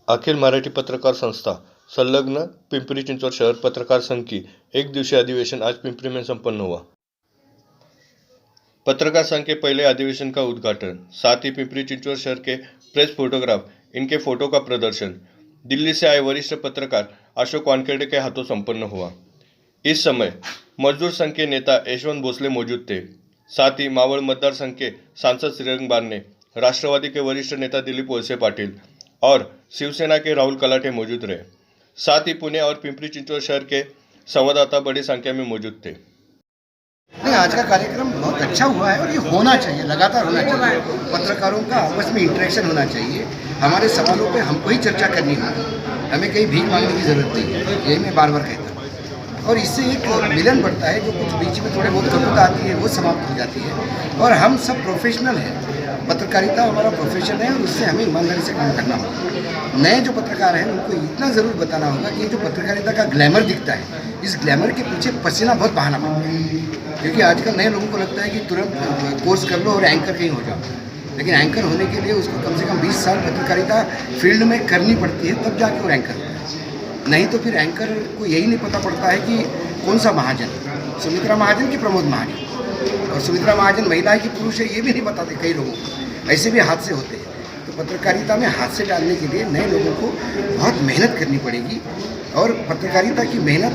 अखिल मराठी पत्रकार संस्था संलग्न पिंपरी चिंचवड शहर पत्रकार संघ की एक दिवसीय अधिवेशन आज पिंपरी में संपन्न हुआ। पत्रकार संघ के पहले अधिवेशन का उद्घाटन, साथ ही पिंपरी चिंचवड शहर के प्रेस फोटोग्राफ इनके फोटो का प्रदर्शन दिल्ली से आए वरिष्ठ पत्रकार अशोक वानखेड़े के हाथों संपन्न हुआ। इस समय मजदूर संघ के नेता यशवंत भोसले मौजूद थे। साथ ही मावळ मतदार संघ के सांसद श्रीरंग बारने, राष्ट्रवादी के वरिष्ठ नेता दिलीप वळसे पाटील और शिवसेना के राहुल कलाटे मौजूद रहे। साथ ही पुणे और पिंपरी चिंचवड शहर के संवाददाता बड़ी संख्या में मौजूद थे। नहीं, आज का कार्यक्रम बहुत अच्छा हुआ है और ये होना चाहिए, लगातार होना चाहिए। पत्रकारों का आपस में इंटरेक्शन होना चाहिए। हमारे सवालों पे हमको ही चर्चा करनी होगी, हमें कहीं भीख मांगने की जरूरत नहीं है, यही मैं बार बार कहता हूँ। और इससे एक मिलन बढ़ता है, जो कुछ बीच में थोड़े बहुत कटुता आती है वो समाप्त हो जाती है। और हम सब प्रोफेशनल हैं, पत्रकारिता हमारा प्रोफेशन है और उससे हमें ईमानदारी से काम करना होगा। नए जो पत्रकार हैं उनको इतना ज़रूर बताना होगा कि जो पत्रकारिता का ग्लैमर दिखता है, इस ग्लैमर के पीछे पसीना बहुत बहाना पड़ता है। क्योंकि आजकल नए लोगों को लगता है कि तुरंत कोर्स कर लो और एंकर कहीं हो जाओ, लेकिन एंकर होने के लिए उसको कम से कम 20 साल पत्रकारिता फील्ड में करनी पड़ती है, तब जाके वो एंकर होता है। नहीं तो फिर एंकर को यही नहीं पता पड़ता है कि कौन सा महाजन, सुमित्रा महाजन की प्रमोद महाजन, और सुमित्रा महाजन महिला है कि पुरुष है ये भी नहीं बताते कई लोगों को। ऐसे भी हादसे होते हैं। तो पत्रकारिता में हादसे डालने के लिए नए लोगों को बहुत मेहनत करनी पड़ेगी। और पत्रकारिता की मेहनत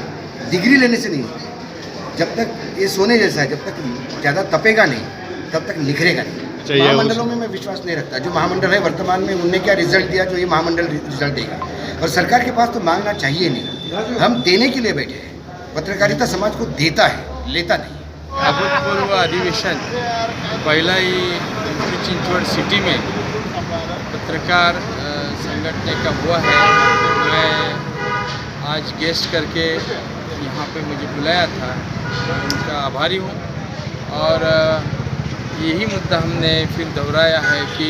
डिग्री लेने से नहीं होती। जब तक ये सोने जैसा है, जब तक ज़्यादा तपेगा नहीं तब तक निखरेगा नहीं। महामंडलों में मैं विश्वास नहीं रखता। जो महामंडल है वर्तमान में, उनने क्या रिजल्ट दिया जो ये महामंडल रिजल्ट देगा। और सरकार के पास तो मांगना चाहिए नहीं, हम देने के लिए बैठे हैं। पत्रकारिता समाज को देता है, लेता नहीं। अभूतपूर्व अधिवेशन पहला ही पिंपरी चिंचवड सिटी में पत्रकार संगठन का हुआ है। मैं आज गेस्ट करके यहाँ पे मुझे बुलाया था, मैं उनका आभारी हूँ। और यही मुद्दा हमने फिर दोहराया है कि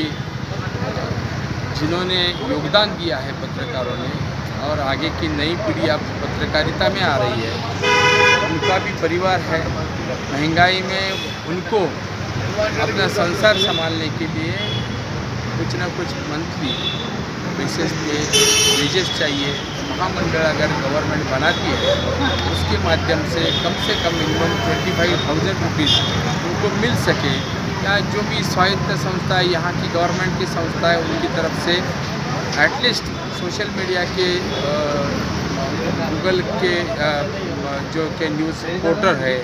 जिन्होंने योगदान दिया है पत्रकारों ने, और आगे की नई पीढ़ी अब पत्रकारिता में आ रही है, उनका भी परिवार है। महंगाई में उनको अपना संसार संभालने के लिए कुछ ना कुछ मंथली बेसिस पे वेजेस चाहिए। महामंडल अगर गवर्नमेंट बनाती है उसके माध्यम से कम मिनिमम 25,000 रुपीज़ उनको मिल सके, या जो भी स्वायत्त संस्था है, यहाँ की गवर्नमेंट की संस्था है, उनकी तरफ से एटलीस्ट सोशल मीडिया के गूगल के जो के न्यूज़ पोर्टल है,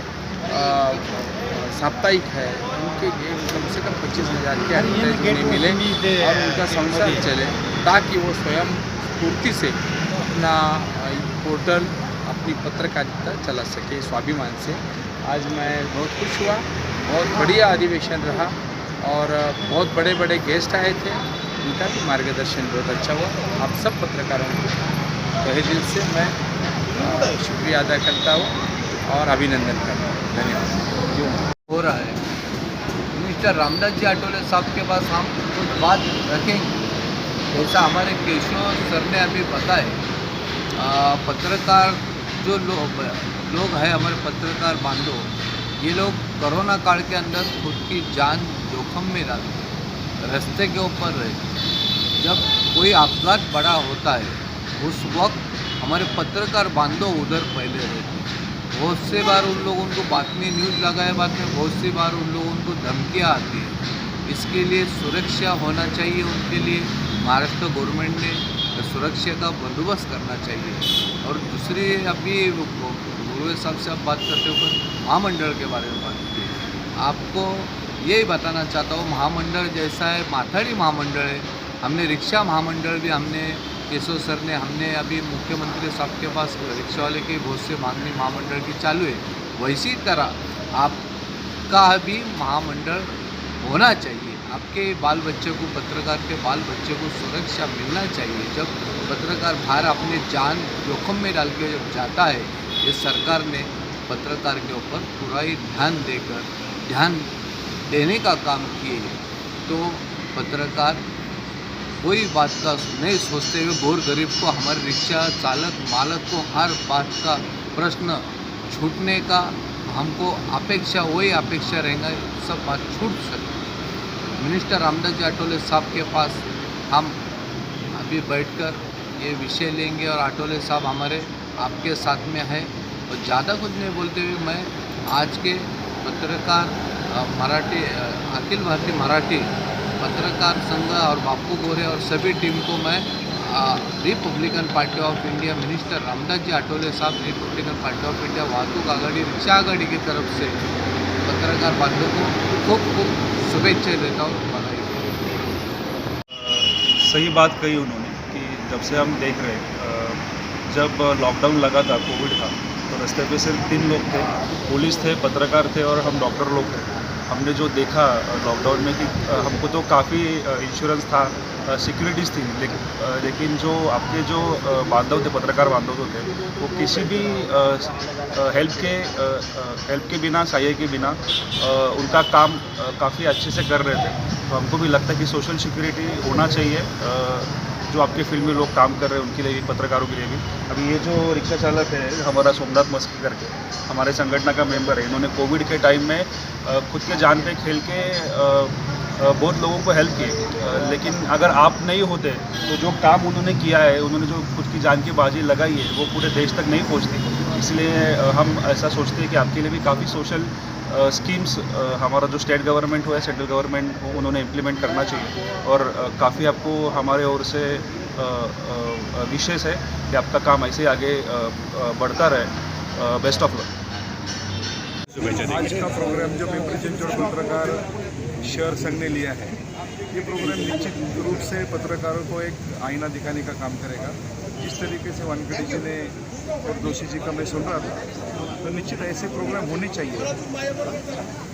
साप्ताहिक है, उनके लिए कम से कम 25,000 के एडवर्टाइजमेंट मिले और उनका संसार चले, ताकि वो स्वयं स्फूर्ति से अपना पोर्टल, अपनी पत्रकारिता चला सके स्वाभिमान से। आज मैं बहुत खुश हुआ, बहुत बढ़िया अधिवेशन रहा और बहुत बड़े बड़े गेस्ट आए थे, उनका भी मार्गदर्शन बहुत अच्छा हुआ। आप सब पत्रकारों को तहे दिल से मैं शुक्रिया अदा करता हूँ और अभिनंदन करता हूँ। धन्यवाद। जो हो रहा है, मिस्टर रामदास जी आठवले साहब के पास हम कुछ बात रखेंगे। जैसा हमारे केशव सर ने अभी बताया, पत्रकार जो लोग हैं, हमारे पत्रकार बांधव, ये लोग कोरोना काल के अंदर खुद की जान जोखिम में डाल रास्ते के ऊपर रहे। जब कोई आपघात बड़ा होता है उस वक्त हमारे पत्रकार बांधव उधर पहले रहते। बहुत से बार उन लोगों को बातमी न्यूज़ लगाए, बाद में बहुत सी बार उन लोगों को धमकियाँ आती हैं। इसके लिए सुरक्षा होना चाहिए उनके लिए। महाराष्ट्र गवर्नमेंट ने सुरक्षा का बंदोबस्त करना चाहिए। और दूसरी, अभी गुरु साहब से आप बात करते हुए महामंडल के बारे में बात की, आपको यही बताना चाहता हूँ, महामंडल जैसा है, माथाड़ी महामंडल है, हमने रिक्शा महामंडल भी हमने केशव सर ने, हमने अभी मुख्यमंत्री साहब के पास रिक्शा वाले की बहुत से मांगनी महामंडल की चालू है। वैसी तरह आपका भी महामंडल होना चाहिए। आपके बाल बच्चे को, पत्रकार के बाल बच्चे को सुरक्षा मिलना चाहिए। जब पत्रकार बाहर अपने जान जोखिम में डाल के जब जाता है, ये सरकार ने पत्रकार के ऊपर पूरा ही ध्यान देने का काम किए। तो पत्रकार कोई बात का नहीं सोचते हुए गोर गरीब को, हमारे रिक्शा चालक मालक को हर बात का प्रश्न छूटने का हमको अपेक्षा, वही अपेक्षा रहेगा, सब बात छूट सके। मिनिस्टर रामदास जी आठवले साहब के पास हम अभी बैठकर ये विषय लेंगे और आठवले साहब हमारे आपके साथ में है। और ज़्यादा कुछ नहीं बोलते हुए मैं आज के पत्रकार मराठी अखिल भारतीय मराठी पत्रकार संघ और बापू गोरे और सभी टीम को मैं Republican Party of India minister Ramdas ji Athawale साहब रिपब्लिकन पार्टी ऑफ इंडिया वाहतूक आघाड़ी रिक्षा आघाड़ी की तरफ से पत्रकार बांधवों को खूब खूब शुभेच्छा देता हूँ। बधाई। सही बात कही उन्होंने कि जब से हम देख रहे हैं जब लॉकडाउन लगा था, कोविड था, तो रास्ते पे सिर्फ 3 लोग थे, पुलिस थे, पत्रकार थे और हम डॉक्टर लोग थे। हमने जो देखा लॉकडाउन में कि हमको तो काफ़ी इंश्योरेंस था, सिक्योरिटीज़ थी, लेकिन जो आपके जो बांधव थे, पत्रकार बांधव थे, वो किसी भी हेल्प के बिना, सहायता के बिना उनका काम काफ़ी अच्छे से कर रहे थे। तो हमको भी लगता है कि सोशल सिक्योरिटी होना चाहिए, जो आपके फील्ड में लोग काम कर रहे हैं उनके लिए भी, पत्रकारों के लिए भी। अभी ये जो रिक्शा चालक है हमारा सोमनाथ मस्की करके, हमारे संगठन का मेंबर है, इन्होंने कोविड के टाइम में खुद के जान पे खेल के बहुत लोगों को हेल्प की। लेकिन अगर आप नहीं होते तो जो काम उन्होंने किया है, उन्होंने जो खुद की जान की बाजी लगाई है, वो पूरे देश तक नहीं पहुंचती। इसलिए हम ऐसा सोचते हैं कि आपके लिए भी काफ़ी सोशल स्कीम्स हमारा जो स्टेट गवर्नमेंट हो या सेंट्रल गवर्नमेंट हो, उन्होंने इम्प्लीमेंट करना चाहिए। और काफ़ी आपको हमारे ओर से विशेष है कि आपका काम ऐसे ही आगे बढ़ता रहे। Best of luck. आज का प्रोग्राम जो पिंपरी चिंचवड पत्रकार शहर संघ ने लिया है, ये प्रोग्राम निश्चित रूप से पत्रकारों को एक आईना दिखाने का काम करेगा। जिस तरीके से वानखेड़े जी ने और दोषी जी का मैं सुन रहा था, तो निश्चित ऐसे प्रोग्राम होने चाहिए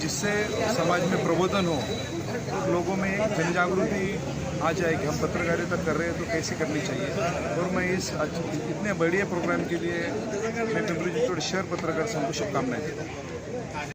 जिससे समाज में प्रबोधन हो, तो लोगों में एक जन जागृति आ जाए कि हम पत्रकारिता कर रहे हैं तो कैसे करनी चाहिए। और मैं इस इतने बढ़िया प्रोग्राम के लिए मैं पिंपरी चिंचवड शहर पत्रकार संघ को शुभकामनाएं देता हूँ।